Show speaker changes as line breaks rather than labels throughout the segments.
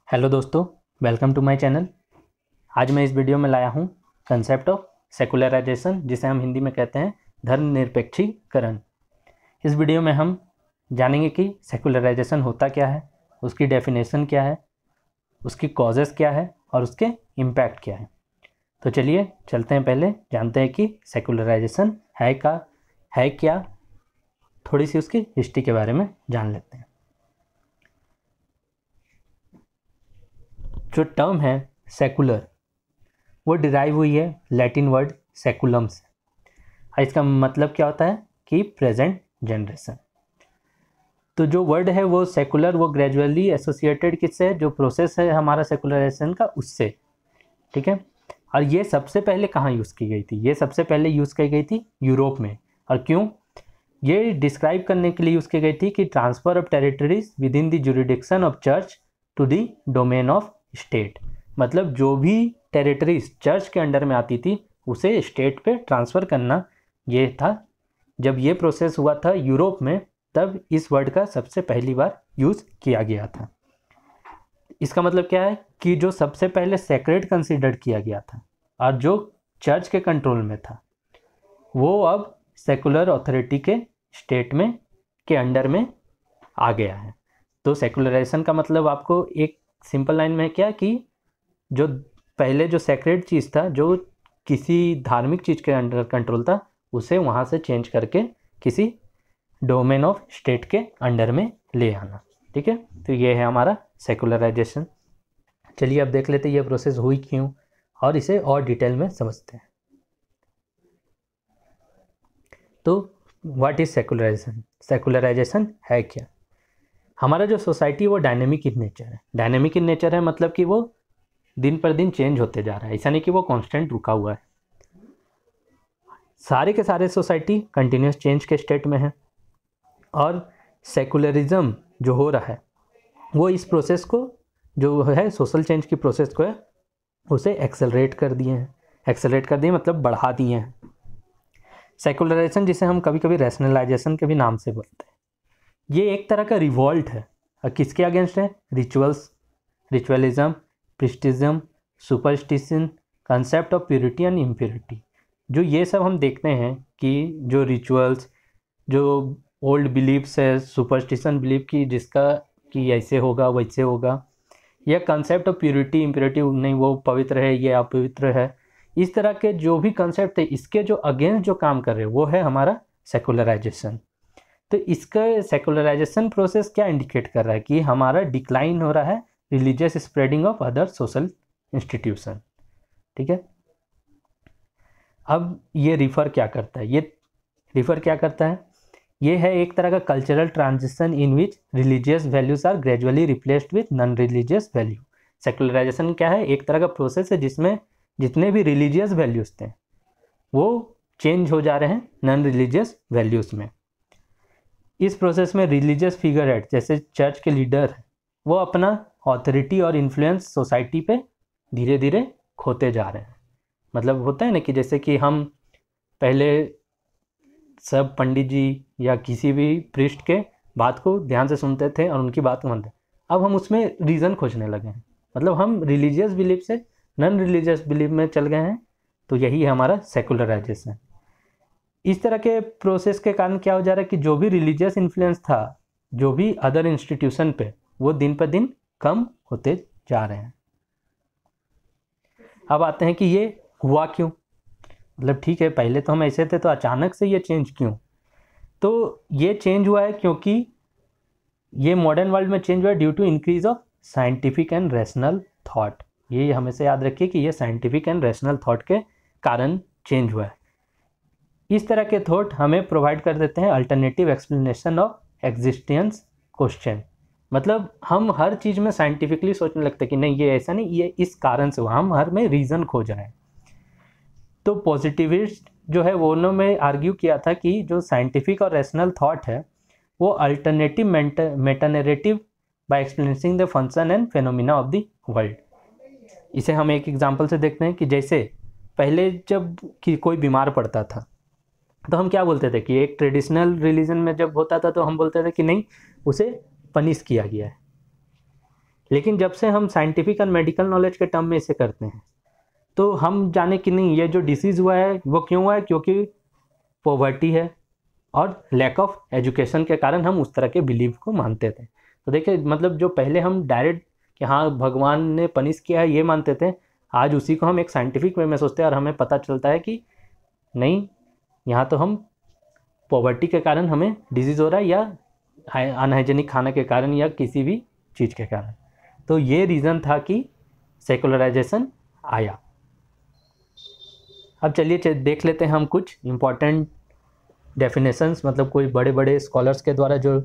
Hello दोस्तों, welcome to my channel. आज मैं इस वीडियो में लाया हूँ कंसेप्ट ऑफ सेकुलराइजेशन, जिसे हम हिंदी में कहते हैं धर्मनिरपेक्षीकरण। इस वीडियो में हम जानेंगे कि सेकुलराइजेशन होता क्या है, उसकी डेफिनेशन क्या है, उसकी कॉजेज़ क्या है और उसके इम्पैक्ट क्या है। तो चलिए चलते हैं, पहले जानते हैं कि सेकुलराइजेशन है क्या, थोड़ी सी उसकी हिस्ट्री के बारे में जान लेते हैं। जो टर्म है सेकुलर, वो डिराइव हुई है लैटिन वर्ड सेकुलम से। इसका मतलब क्या होता है कि प्रेजेंट जनरेशन। तो जो वर्ड है वो सेकुलर, वो ग्रेजुअली एसोसिएटेड किससे, जो प्रोसेस है हमारा सेकुलराइजेशन का, उससे। ठीक है। और ये सबसे पहले कहाँ यूज़ की गई थी? ये सबसे पहले यूज़ की गई थी यूरोप में। और क्यों? ये डिस्क्राइब करने के लिए यूज़ की गई थी कि transfer of territories within the jurisdiction of church to the domain of state. मतलब जो भी टेरिटरीज चर्च के अंडर में आती थी उसे स्टेट पे ट्रांसफ़र करना, ये था। जब ये प्रोसेस हुआ था यूरोप में, तब इस वर्ड का सबसे पहली बार यूज़ किया गया था। इसका मतलब क्या है कि जो सबसे पहले सेक्रेड कंसीडर किया गया था और जो चर्च के कंट्रोल में था, वो अब सेकुलर अथॉरिटी के स्टेट में के अंडर में आ गया है। तो सेकुलराइजेशन का मतलब आपको एक सिंपल लाइन में क्या कि जो पहले जो सेक्रेड चीज़ था, जो किसी धार्मिक चीज़ के अंडर कंट्रोल था, उसे वहाँ से चेंज करके किसी डोमेन ऑफ स्टेट के अंडर में ले आना। ठीक है। तो ये है हमारा सेकुलराइजेशन। चलिए अब देख लेते हैं ये प्रोसेस हुई क्यों और इसे और डिटेल में समझते हैं। तो व्हाट इज सेकुलराइजेशन? सेकुलराइजेशन है क्या? हमारा जो सोसाइटी वो डायनेमिक इन नेचर है। डायनेमिक इन नेचर है मतलब कि वो दिन पर दिन चेंज होते जा रहा है, ऐसा नहीं कि वो कांस्टेंट रुका हुआ है। सारे के सारे सोसाइटी कंटिन्यूस चेंज के स्टेट में है और सेकुलरिज्म जो हो रहा है वो इस प्रोसेस को, जो है सोशल चेंज की प्रोसेस को है, उसे एक्सेलरेट कर दिए हैं। एक्सेलरेट कर दिए मतलब बढ़ा दिए हैं। सेकुलराइजेशन, जिसे हम कभी कभी रैशनलाइजेशन के भी नाम से बोलते हैं, ये एक तरह का रिवॉल्ट है। और किसके अगेंस्ट है? Rituals, ritualism, priestism, superstition, concept of purity and impurity. जो ये सब हम देखते हैं कि जो रिचुअल्स, जो ओल्ड बिलीव्स है, सुपरस्टिशन बिलीव की जिसका कि ऐसे होगा वैसे होगा, या कंसेप्ट ऑफ प्योरिटी इम्प्योरिटी, नहीं वो पवित्र है ये अपवित्र है, इस तरह के जो भी कंसेप्ट है, इसके जो अगेंस्ट जो काम कर रहे हैं वो है हमारा सेकुलराइजेशन। तो इसका सेकुलराइजेशन प्रोसेस क्या इंडिकेट कर रहा है कि हमारा डिक्लाइन हो रहा है religious spreading of other social institution. ठीक है। अब ये रिफ़र क्या करता है? ये रिफ़र क्या करता है? ये है एक तरह का cultural transition in which religious values are gradually replaced with non religious value. Secularization क्या है? एक तरह का प्रोसेस है जिसमें जितने भी रिलीजियस वैल्यूज थे वो चेंज हो जा रहे हैं नॉन रिलीजियस वैल्यूज़ में। इस प्रोसेस में रिलीजियस फिगर हेड, जैसे चर्च के लीडर हैं, वो अपना ऑथोरिटी और इन्फ्लुएंस सोसाइटी पे धीरे धीरे खोते जा रहे हैं। मतलब होता है ना कि जैसे कि हम पहले सब पंडित जी या किसी भी प्रीस्ट के बात को ध्यान से सुनते थे और उनकी बात मानते, अब हम उसमें रीज़न खोजने लगे हैं। मतलब हम रिलीजियस बिलीफ से नॉन रिलीजियस बिलीफ में चल गए हैं। तो यही है हमारा सेकुलराइजेशन। इस तरह के प्रोसेस के कारण क्या हो जा रहा है कि जो भी रिलीजियस इन्फ्लुएंस था, जो भी अदर इंस्टीट्यूशन पे, वो दिन पर दिन कम होते जा रहे हैं। अब आते हैं कि ये हुआ क्यों। मतलब ठीक है, पहले तो हम ऐसे थे, तो अचानक से ये चेंज क्यों? तो ये चेंज हुआ है क्योंकि ये मॉडर्न वर्ल्ड में चेंज हुआ है due to increase of scientific and rational thought. ये हमेशा याद रखिए कि ये साइंटिफिक एंड रैशनल थॉट के कारण चेंज हुआ है। इस तरह के थॉट हमें प्रोवाइड कर देते हैं alternative explanation of existence question. मतलब हम हर चीज़ में साइंटिफिकली सोचने लगते हैं कि नहीं ये ऐसा नहीं, ये इस कारण से हुआ, हम हर में रीज़न खोज रहे हैं। तो पॉजिटिविस्ट जो है वो उन्होंने आर्ग्यू किया था कि जो साइंटिफिक और रैशनल थॉट है वो alternative metanarrative by explaining the function and phenomena of the world. इसे हम एक एग्जांपल से देखते हैं कि जैसे पहले जब कि कोई बीमार पड़ता था तो हम क्या बोलते थे कि एक ट्रेडिशनल रिलीजन में जब होता था तो हम बोलते थे कि नहीं, उसे पनिश किया गया है। लेकिन जब से हम साइंटिफिक एंड मेडिकल नॉलेज के टर्म में इसे करते हैं तो हम जाने कि नहीं ये जो डिसीज़ हुआ है वो क्यों हुआ है, क्योंकि पॉवर्टी है और लैक ऑफ एजुकेशन के कारण हम उस तरह के बिलीव को मानते थे। तो देखिए मतलब जो पहले हम डायरेक्ट कि हाँ भगवान ने पनिश किया है ये मानते थे, आज उसी को हम एक साइंटिफिक वे में सोचते हैं और हमें पता चलता है कि नहीं, यहाँ तो हम पॉवर्टी के कारण हमें डिजीज़ हो रहा है या अनहाइजेनिक खाने के कारण या किसी भी चीज़ के कारण। तो ये रीज़न था कि सेकुलराइजेशन आया। अब चलिए देख लेते हैं हम कुछ इम्पॉर्टेंट डेफिनेशंस, मतलब कोई बड़े बड़े स्कॉलर्स के द्वारा जो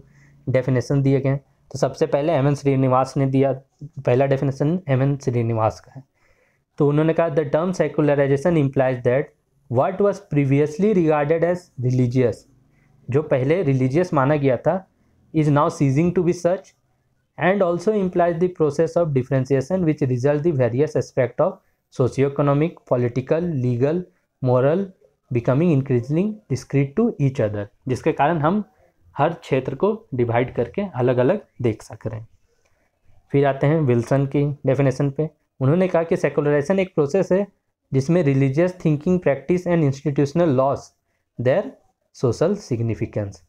डेफिनेशन दिए गए। तो सबसे पहले एम एन श्रीनिवास ने दिया, पहला डेफिनेशन एम एन श्रीनिवास का है। तो उन्होंने कहा the term secularization implies that what was previously regarded as religious, जो पहले रिलीजियस माना गया था, is now ceasing to be such, and also implies the process of differentiation which result the various aspect of socio economic, political, legal, moral becoming increasing discrete to each other, जिसके कारण हम हर क्षेत्र को divide करके अलग अलग देख सक रहे हैं। फिर आते हैं विल्सन की डेफिनेशन पे। उन्होंने कहा कि सेकुलराइजेशन एक प्रोसेस है जिसमें religious thinking, practice and institutional loss their social significance.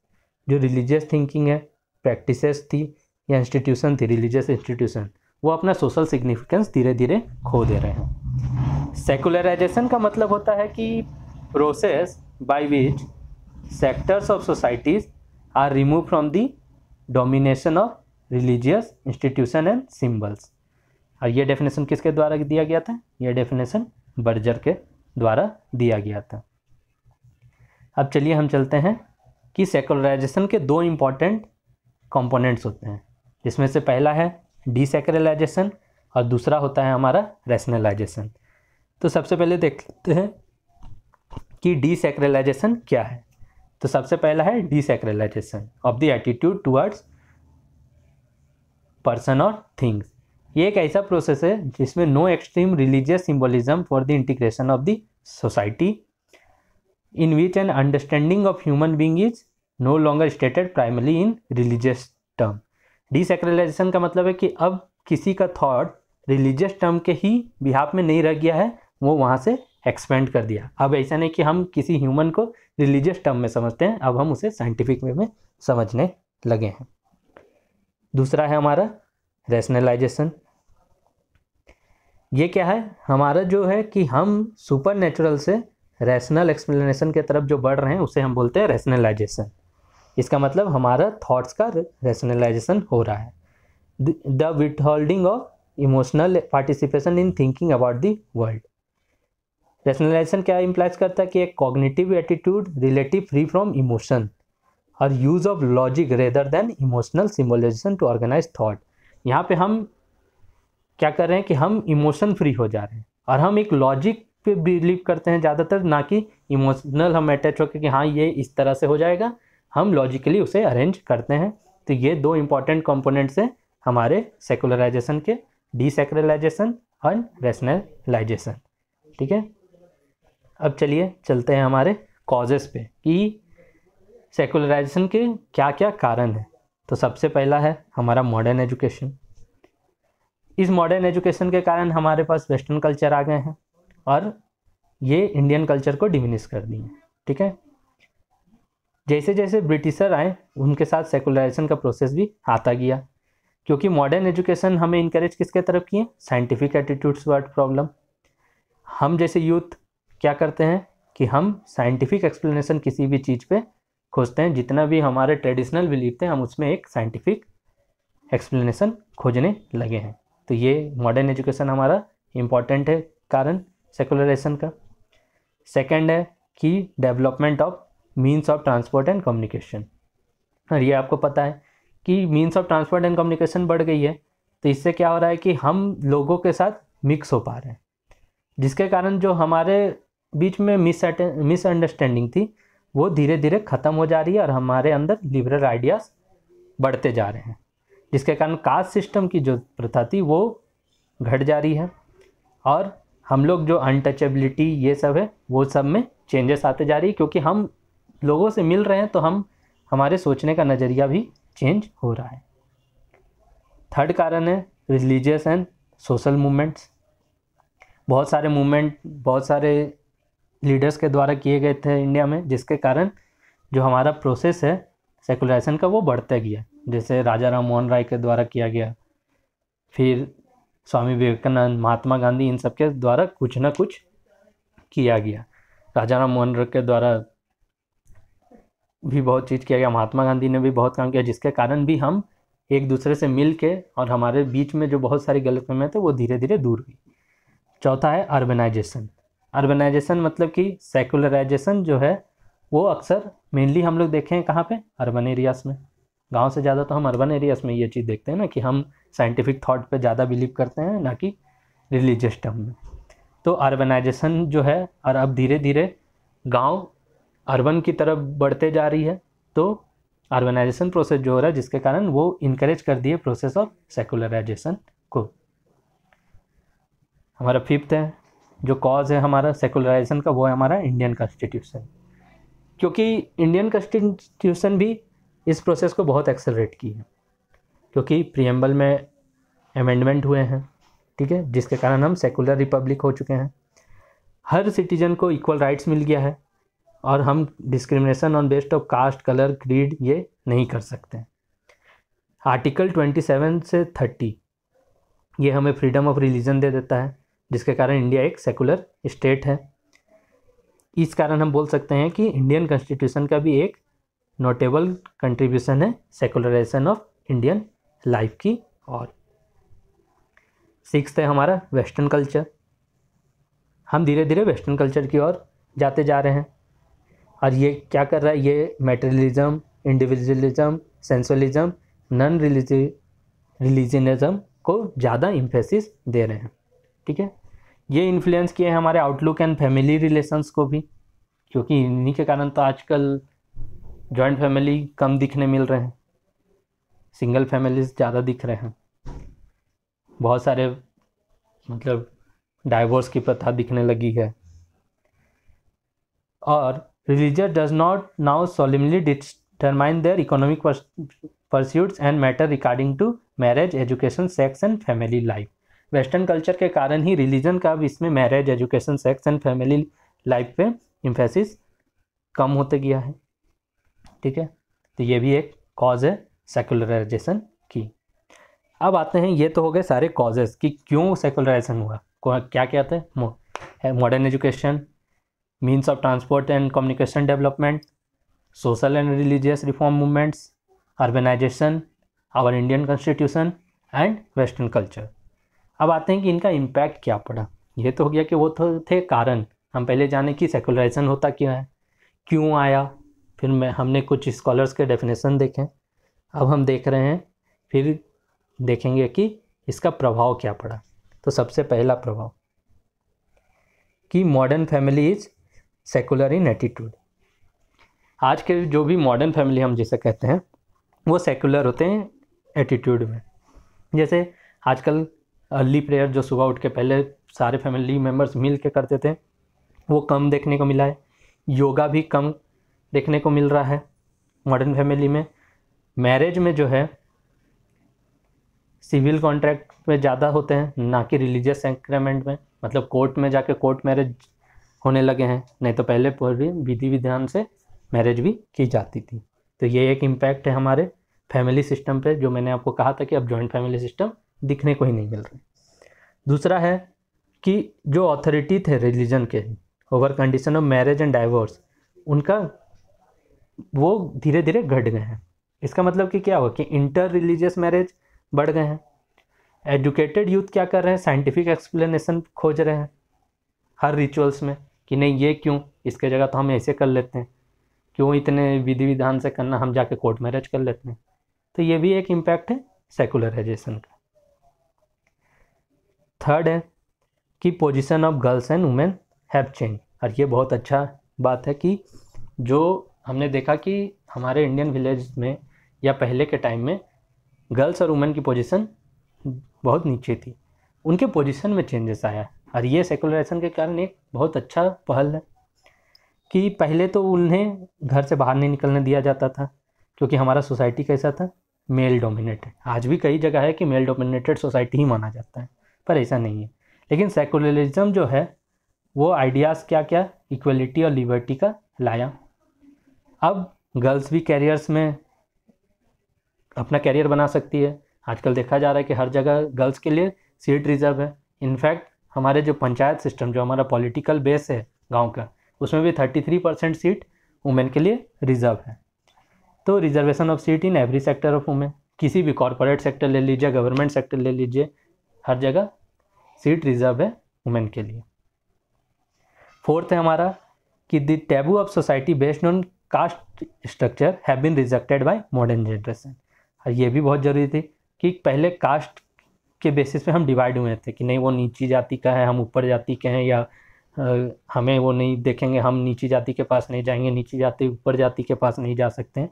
जो रिलीजियस थिंकिंग है, प्रैक्टिसेस थी या इंस्टीट्यूशन थी, रिलीजियस इंस्टीट्यूशन, वो अपना सोशल सिग्निफिकेंस धीरे धीरे खो दे रहे हैं। सेकुलराइजेशन का मतलब होता है कि process by which sectors of societies are remove from the domination of religious institution and symbols. और ये डेफिनेशन किसके द्वारा दिया गया था? ये डेफिनेशन बर्जर के द्वारा दिया गया था। अब चलिए हम चलते हैं कि सेकुलराइजेशन के दो इम्पॉर्टेंट कंपोनेंट्स होते हैं, जिसमें से पहला है डीसेक्युलराइजेशन और दूसरा होता है हमारा रैशनलाइजेशन। तो सबसे पहले देखते हैं कि डीसेक्युलराइजेशन क्या है। तो सबसे पहला है desecularization of the attitude towards person और थिंग्स। ये एक ऐसा प्रोसेस है जिसमें no extreme religious symbolism for the integration of the society in which an understanding of human being is no longer stated primarily in religious term। Desacralization का मतलब है कि अब किसी का थॉट रिलीजियस टर्म के ही बिहाफ में नहीं रह गया है, वो वहाँ से एक्सपेंड कर दिया। अब ऐसा नहीं कि हम किसी ह्यूमन को रिलीजियस टर्म में समझते हैं, अब हम उसे साइंटिफिक वे में समझने लगे हैं। दूसरा है हमारा रैशनलाइजेशन। ये क्या है? हमारा जो है कि हम सुपर नेचुरल से रैशनल एक्सप्लेनेशन के तरफ जो बढ़ रहे हैं उसे हम बोलते हैं रैशनलाइजेशन। इसका मतलब हमारा थॉट्स का रैशनलाइजेशन हो रहा है। The withholding of emotional participation in thinking about the world. Rationalization क्या इम्प्लाइज करता है कि एक cognitive attitude relative free from emotion और use of logic rather than emotional symbolization to organize thought. यहाँ पे हम क्या कर रहे हैं कि हम इमोशन फ्री हो जा रहे हैं और हम एक लॉजिक पे बिलीव करते हैं ज़्यादातर, ना कि इमोशनल हम अटैच होकर कि हाँ ये इस तरह से हो जाएगा, हम लॉजिकली उसे अरेंज करते हैं। तो ये दो इंपॉर्टेंट कंपोनेंट्स हैं हमारे सेकुलराइजेशन के, डीसेकुलराइजेशन और रैशनलाइजेशन। ठीक है, अब चलिए चलते हैं हमारे कॉजेस पे कि सेकुलराइजेशन के क्या क्या कारण हैं। तो सबसे पहला है हमारा मॉडर्न एजुकेशन। इस मॉडर्न एजुकेशन के कारण हमारे पास वेस्टर्न कल्चर आ गए हैं और ये इंडियन कल्चर को डिमिनिश कर दिए। ठीक है, जैसे जैसे ब्रिटिशर आए उनके साथ सेकुलराइजेशन का प्रोसेस भी आता गया, क्योंकि मॉडर्न एजुकेशन हमें इनकरेज किसके तरफ किए? Scientific attitudes word problem. हम जैसे यूथ क्या करते हैं कि हम साइंटिफिक एक्सप्लेनेशन किसी भी चीज़ पे खोजते हैं। जितना भी हमारे ट्रेडिशनल बिलीफ थे हम उसमें एक साइंटिफिक एक्सप्लेनेशन खोजने लगे हैं। तो ये मॉडर्न एजुकेशन हमारा इम्पॉर्टेंट है कारण सेकुलराइजेशन का। सेकंड है कि development of means of transport and communication. और ये आपको पता है कि means of transport and communication बढ़ गई है, तो इससे क्या हो रहा है कि हम लोगों के साथ मिक्स हो पा रहे हैं, जिसके कारण जो हमारे बीच में मिसअंडरस्टैंडिंग थी वो धीरे धीरे ख़त्म हो जा रही है और हमारे अंदर लिबरल आइडियाज़ बढ़ते जा रहे हैं, जिसके कारण कास्ट सिस्टम की जो प्रथा थी वो घट जा रही है और हम लोग जो अनटचेबिलिटी ये सब है वो सब में चेंजेस आते जा रही है, क्योंकि हम लोगों से मिल रहे हैं तो हमारे सोचने का नज़रिया भी चेंज हो रहा है। थर्ड कारण है रिलीजियस एंड सोशल मूवमेंट्स, बहुत सारे लीडर्स के द्वारा किए गए थे इंडिया में, जिसके कारण जो हमारा प्रोसेस है सेकुलराइजेशन का वो बढ़ता गया। जैसे राजा राम मोहन राय के द्वारा किया गया, फिर स्वामी विवेकानंद, महात्मा गांधी, इन सब के द्वारा कुछ ना कुछ किया गया। राजा राम मोहन राय के द्वारा भी बहुत चीज़ किया गया, महात्मा गांधी ने भी बहुत काम किया, जिसके कारण भी हम एक दूसरे से मिल के और हमारे बीच में जो बहुत सारी गलतफहमियां थे वो धीरे धीरे दूर हुई। चौथा है अर्बनाइजेशन। अर्बनाइजेशन मतलब कि सेकुलराइजेशन जो है वो अक्सर मेनली हम लोग देखें कहाँ पे, अर्बन एरियाज़ में। गांव से ज़्यादा तो हम अर्बन एरियाज़ में ये चीज़ देखते हैं ना कि हम साइंटिफिक थॉट पे ज़्यादा बिलीव करते हैं, ना कि रिलीजियस टर्म में। तो अर्बनाइजेशन जो है, और अब धीरे धीरे गांव अर्बन की तरफ बढ़ते जा रही है, तो अर्बनाइजेशन प्रोसेस जो हो रहा है जिसके कारण वो इनकरेज कर दिए प्रोसेस ऑफ सेकुलराइजेशन को। हमारा फिफ्थ है जो कॉज है हमारा सेकुलराइजेशन का, वो है हमारा इंडियन कॉन्स्टिट्यूशन। क्योंकि इंडियन कॉन्स्टिट्यूशन भी इस प्रोसेस को बहुत एक्सेलरेट की है, क्योंकि प्रीएम्बल में अमेंडमेंट हुए हैं, ठीक है, जिसके कारण हम सेकुलर रिपब्लिक हो चुके हैं। हर सिटीजन को इक्वल राइट्स मिल गया है और हम discrimination on based of caste, colour, creed ये नहीं कर सकते। आर्टिकल 27 से 30 ये हमें फ्रीडम ऑफ रिलीजन दे देता है, जिसके कारण इंडिया एक सेकुलर स्टेट है। इस कारण हम बोल सकते हैं कि इंडियन कॉन्स्टिट्यूशन का भी एक नोटेबल कंट्रीब्यूशन है सेकुलराइजेशन ऑफ इंडियन लाइफ की। और सिक्स्थ है हमारा वेस्टर्न कल्चर। हम धीरे धीरे वेस्टर्न कल्चर की ओर जाते जा रहे हैं, और ये क्या कर रहा है, ये मटेरियलिज्म, इंडिविजुअलिज्म, सेंसुअलिज्म, नॉन रिलीजनिज्म को ज़्यादा इम्फेसिस दे रहे हैं, ठीक है। ये इन्फ्लुएंस किए हैं हमारे आउटलुक एंड फैमिली रिलेशंस को भी, क्योंकि इन्हीं के कारण तो आजकल जॉइंट फैमिली कम दिखने मिल रहे हैं, सिंगल फैमिलीज ज़्यादा दिख रहे हैं। बहुत सारे मतलब डाइवोर्स की प्रथा दिखने लगी है। और religion does not now solemnly determine their economic pursuits and matter regarding to marriage, education, sex and family life। Western culture के कारण ही रिलीजन का भी इसमें marriage, education, sex and family life पे इम्फेसिस कम होते गया है, ठीक है। तो ये भी एक कॉज है सेकुलराइजेशन की। अब आते हैं, ये तो हो गए सारे कॉजेस कि क्यों सेकुलराइजेशन हुआ, क्या क्या थे। Modern education, means of transport and communication development, social and religious reform movements, urbanization, our Indian constitution and western culture। अब आते हैं कि इनका इम्पैक्ट क्या पड़ा। ये तो हो गया कि वो तो थे कारण, हम पहले जाने कि सेकुलराइजेशन होता क्या है, क्यों आया, फिर हमने कुछ स्कॉलर्स के डेफिनेशन देखें। अब हम देख रहे हैं, फिर देखेंगे कि इसका प्रभाव क्या पड़ा। तो सबसे पहला प्रभाव कि modern family is secular in attitude. आज के जो भी मॉडर्न फैमिली हम जिसे कहते हैं वो सेकुलर होते हैं एटीट्यूड में। जैसे आजकल अर्ली प्रेयर जो सुबह उठ के पहले सारे फैमिली मेम्बर्स मिल के करते थे, वो कम देखने को मिला है। योगा भी कम देखने को मिल रहा है मॉडर्न फैमिली में। मैरिज में जो है सिविल कॉन्ट्रैक्ट में ज़्यादा होते हैं, ना कि रिलीजियस सैक्रामेंट में, मतलब कोर्ट में जाके कोर्ट मैरिज होने लगे हैं, नहीं तो पहले पूर्व विधि विधान से मैरिज भी की जाती थी। तो ये एक इम्पैक्ट है हमारे फैमिली सिस्टम पे, जो मैंने आपको कहा था कि अब जॉइंट फैमिली सिस्टम दिखने को ही नहीं मिल रहे। दूसरा है कि जो अथॉरिटी थे रिलीजन के over condition of marriage and divorce, उनका वो धीरे धीरे घट गए हैं। इसका मतलब कि क्या हुआ कि इंटर रिलीजियस मैरिज बढ़ गए हैं। एजुकेटेड यूथ क्या कर रहे हैं, साइंटिफिक एक्सप्लेनेशन खोज रहे हैं हर रिचुअल्स में कि नहीं ये क्यों, इसके जगह तो हम ऐसे कर लेते हैं, क्यों इतने विधि विधान से करना, हम जाके कोर्ट मैरिज कर लेते हैं। तो ये भी एक इम्पैक्ट है सेकुलराइजेशन का। थर्ड है कि position of girls and women have change. और ये बहुत अच्छा बात है कि जो हमने देखा कि हमारे इंडियन विलेज में या पहले के टाइम में गर्ल्स और वुमेन की पोजीशन बहुत नीचे थी, उनके पोजीशन में चेंजेस आया। और ये सेकुलराइजेशन के कारण एक बहुत अच्छा पहल है कि पहले तो उन्हें घर से बाहर नहीं निकलने दिया जाता था, क्योंकि हमारा सोसाइटी कैसा था, मेल डोमिनेटेड। आज भी कई जगह है कि मेल डोमिनेटेड सोसाइटी ही माना जाता है, पर ऐसा नहीं है। लेकिन सेकुलरिज्म जो है वो आइडियाज़ क्या क्या, इक्वलिटी और लिबर्टी का लाया। अब गर्ल्स भी कैरियर्स में अपना कैरियर बना सकती है। आजकल देखा जा रहा है कि हर जगह गर्ल्स के लिए सीट रिजर्व है। इनफैक्ट हमारे जो पंचायत सिस्टम, जो हमारा पॉलिटिकल बेस है गांव का, उसमें भी 33% सीट वुमेन के लिए रिजर्व है। तो reservation of seat in every sector of women, किसी भी कॉरपोरेट सेक्टर ले लीजिए, गवर्नमेंट सेक्टर ले लीजिए, हर जगह सीट रिजर्व है वुमेन के लिए। फोर्थ है हमारा कि the taboo of society based on caste structure have been rejected by modern generation. ये भी बहुत ज़रूरी थी कि पहले कास्ट के बेसिस पे हम डिवाइड हुए थे कि नहीं वो नीची जाति का है, हम ऊपर जाति के हैं, या हमें वो नहीं देखेंगे, हम नीची जाति के पास नहीं जाएंगे, नीची जाति ऊपर जाति के पास नहीं जा सकते हैं।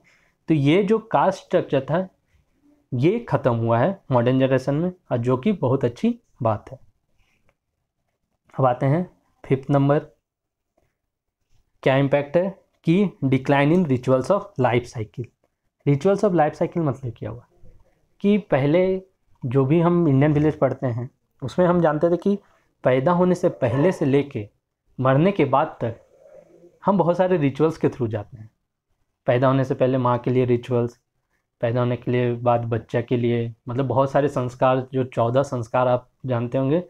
तो ये जो कास्ट स्ट्रक्चर था ये ख़त्म हुआ है मॉडर्न जनरेशन में, और जो कि बहुत अच्छी बात है। अब आते हैं फिफ्थ नंबर, क्या इम्पैक्ट है कि decline in rituals of life cycle. Rituals of life cycle मतलब क्या हुआ कि पहले जो भी हम इंडियन विलेज पढ़ते हैं उसमें हम जानते थे कि पैदा होने से पहले से लेके मरने के बाद तक हम बहुत सारे रिचुअल्स के थ्रू जाते हैं। पैदा होने से पहले माँ के लिए रिचुअल्स, पैदा होने के लिए बाद बच्चा के लिए, मतलब बहुत सारे संस्कार, जो 14 संस्कार आप जानते होंगे,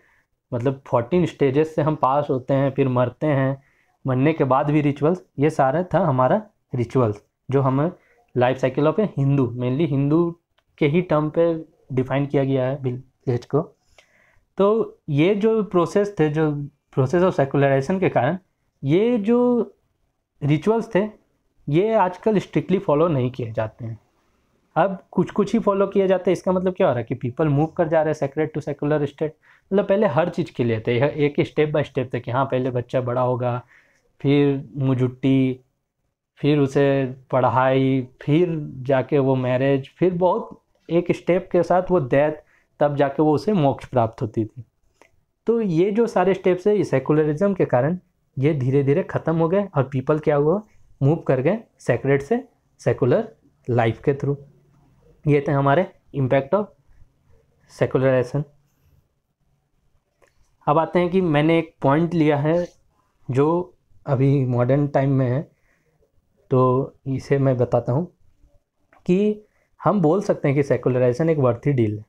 मतलब 14 स्टेजेस से हम पास होते हैं, फिर मरते हैं, मरने के बाद भी रिचुअल्स, ये सारा था हमारा रिचुअल्स, जो हमें life cycle of A Hindu, mainly Hindu के ही टर्म पे डिफाइन किया गया है विलेज को। तो ये जो प्रोसेस थे, जो प्रोसेस ऑफ सेकुलराइजेशन के कारण ये जो रिचुअल्स थे ये आजकल स्ट्रिक्टली फॉलो नहीं किए जाते हैं। अब कुछ कुछ ही फॉलो किए जाते हैं। इसका मतलब क्या हो रहा है कि पीपल मूव कर जा रहे हैं सेक्रेट टू सेकुलर स्टेट। मतलब पहले हर चीज़ के लिए थे, एक स्टेप बाय स्टेप थे कि हाँ पहले बच्चा बड़ा होगा, फिर मुजुट्टी, फिर उसे पढ़ाई, फिर जाके वो मैरिज, फिर बहुत एक स्टेप के साथ वो डेथ, तब जाके वो उसे मोक्ष प्राप्त होती थी। तो ये जो सारे स्टेप्स है सेकुलरिज्म के कारण ये धीरे धीरे ख़त्म हो गए और पीपल क्या हुआ, मूव कर गए सेक्रेट से सेकुलर लाइफ के थ्रू। ये थे हमारे इम्पैक्ट ऑफ सेकुलराइजेशन। अब आते हैं कि मैंने एक पॉइंट लिया है जो अभी मॉडर्न टाइम में है, तो इसे मैं बताता हूँ कि हम बोल सकते हैं कि सेकुलराइजेशन एक वर्थी डील है,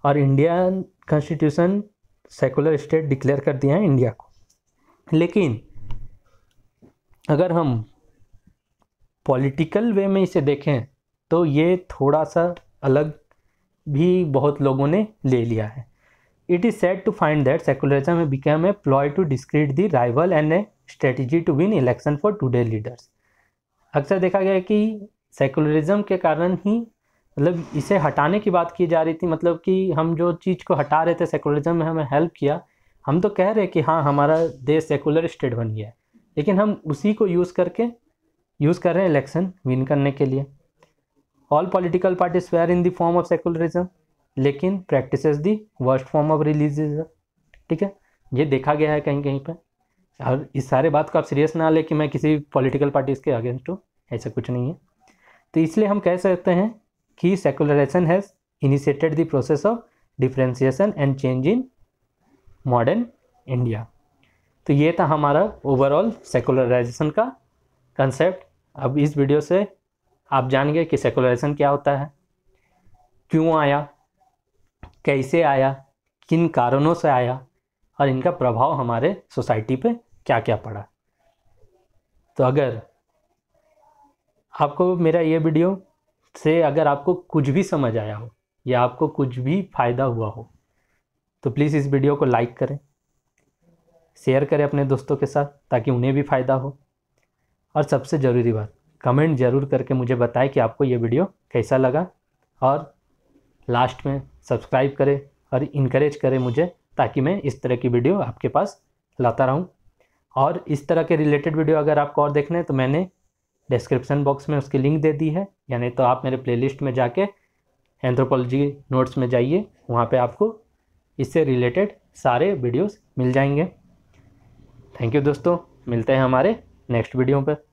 और Indian constitution secular state declare कर दिया है इंडिया को। लेकिन अगर हम पॉलिटिकल वे में इसे देखें तो ये थोड़ा सा अलग भी बहुत लोगों ने ले लिया है। It is said to find that secularism have become a ploy to discredit the rival and a strategy to win election for today leaders. अक्सर देखा गया है कि सेकुलरिज्म के कारण ही, मतलब इसे हटाने की बात की जा रही थी, मतलब कि हम जो चीज़ को हटा रहे थे सेकुलरिज्म में हमें हेल्प किया। हम तो कह रहे हैं कि हाँ हमारा देश सेकुलर स्टेट बन गया है, लेकिन हम उसी को यूज़ कर रहे हैं इलेक्शन विन करने के लिए। All political parties fair in the form of secularism लेकिन practices the worst form of religious. ठीक है, ये देखा गया है कहीं कहीं पर। और इस सारे बात को आप सीरियस ना ले कि मैं किसी पॉलिटिकल पार्टीज़ के अगेंस्ट हूँ, ऐसा कुछ नहीं है। तो इसलिए हम कह सकते हैं कि secularization has initiated the process of differentiation and change in modern India. तो ये था हमारा ओवरऑल सेकुलराइजेशन का कंसेप्ट। अब इस वीडियो से आप जान गए कि सेकुलराइजेशन क्या होता है, क्यों आया, कैसे आया, किन कारणों से आया, और इनका प्रभाव हमारे सोसाइटी पे क्या क्या पड़ा। तो अगर आपको मेरा ये वीडियो से अगर आपको कुछ भी समझ आया हो या आपको कुछ भी फ़ायदा हुआ हो तो प्लीज़ इस वीडियो को लाइक करें, शेयर करें अपने दोस्तों के साथ ताकि उन्हें भी फ़ायदा हो। और सबसे ज़रूरी बात, कमेंट ज़रूर करके मुझे बताएं कि आपको ये वीडियो कैसा लगा, और लास्ट में सब्सक्राइब करें और इनकरेज करें मुझे ताकि मैं इस तरह की वीडियो आपके पास लाता रहूं। और इस तरह के रिलेटेड वीडियो अगर आपको और देखने हैं तो मैंने डिस्क्रिप्शन बॉक्स में उसकी लिंक दे दी है, यानी तो आप मेरे प्लेलिस्ट में जाके एंथ्रोपोलॉजी नोट्स में जाइए, वहाँ पे आपको इससे रिलेटेड सारे वीडियोस मिल जाएंगे। थैंक यू दोस्तों, मिलते हैं हमारे नेक्स्ट वीडियो पर।